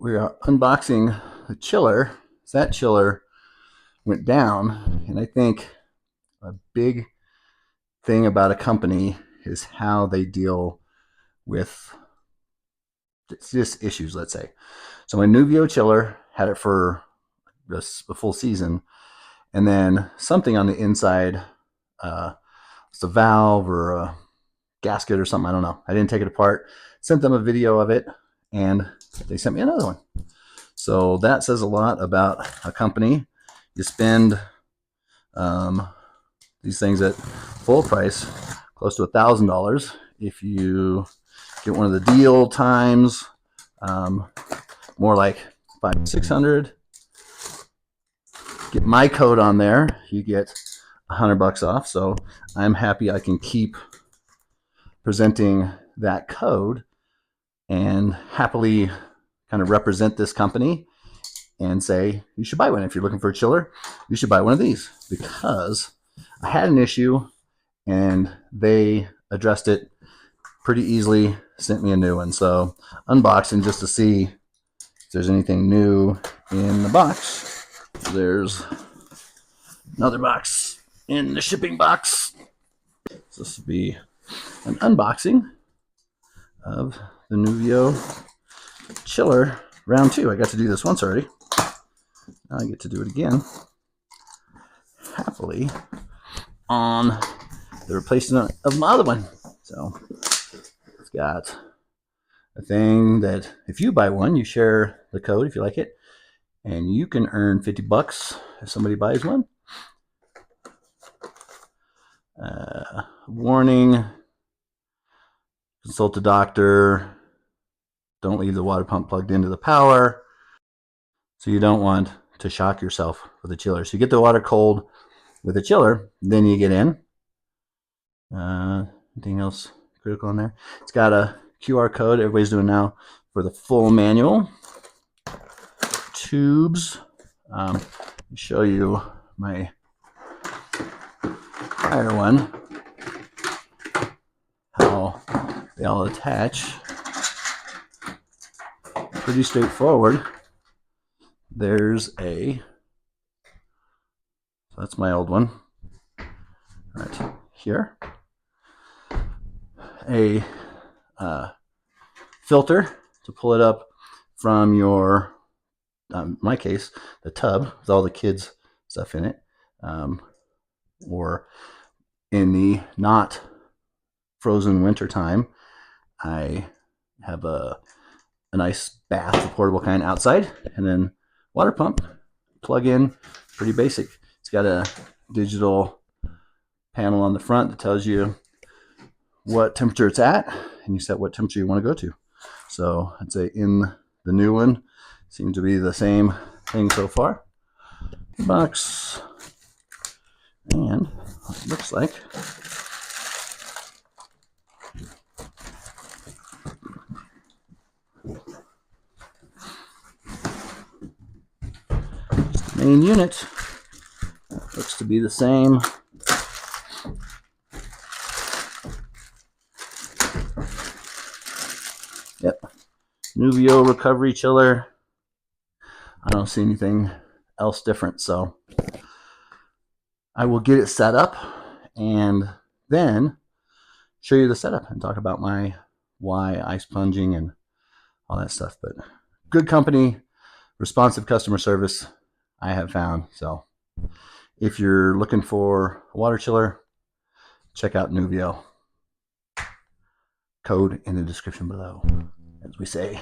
we are unboxing the chiller. That chiller went down, and I think a big thing about a company is how they deal with just issues, let's say. So my Nuvio chiller had it for a full season, and then something on the inside, it's a valve or a gasket or something, I don't know. I didn't take it apart. Sent them a video of it, and they sent me another one. So that says a lot about a company. You spend these things at full price, close to $1,000. If you get one of the deal times, more like $500-600. Get my code on there, you get $100 off. So I'm happy I can keep presenting that code and happily kind of represent this company and say you should buy one. If you're looking for a chiller, you should buy one of these, because I had an issue and they addressed it pretty easily, sent me a new one. So unboxing just to see if there's anything new in the box. There's another box in the shipping box. So this will be an unboxing of the Nuvio chiller round 2. I got to do this once already. Now I get to do it again, happily, on the replacement of my other one. So it's got a thing that if you buy one, you share the code if you like it, and you can earn $50 if somebody buys one. Warning: consult a doctor. Don't leave the water pump plugged into the power. So you don't want to shock yourself with a chiller. So you get the water cold with a chiller, then you get in. Anything else critical in there? It's got a QR code. Everybody's doing now for the full manual. Tubes. Let me show you my prior one, how they all attach. Pretty straightforward. There's so that's my old one right here. A filter to pull it up from your, in my case, the tub with all the kids stuff in it, or in the not frozen winter time, I have a nice bath, a portable kind, outside, and then water pump, plug in, pretty basic. It's got a digital panel on the front that tells you what temperature it's at, and you set what temperature you want to go to. So I'd say in the new one, seems to be the same thing so far. Box, and it looks like just the main unit looks to be the same. Yep, Nuvio recovery chiller. I don't see anything else different, so I will get it set up and then show you the setup and talk about my why ice plunging and all that stuff. But good company, responsive customer service, I have found. So if you're looking for a water chiller, check out Nuvio. Code in the description below, as we say.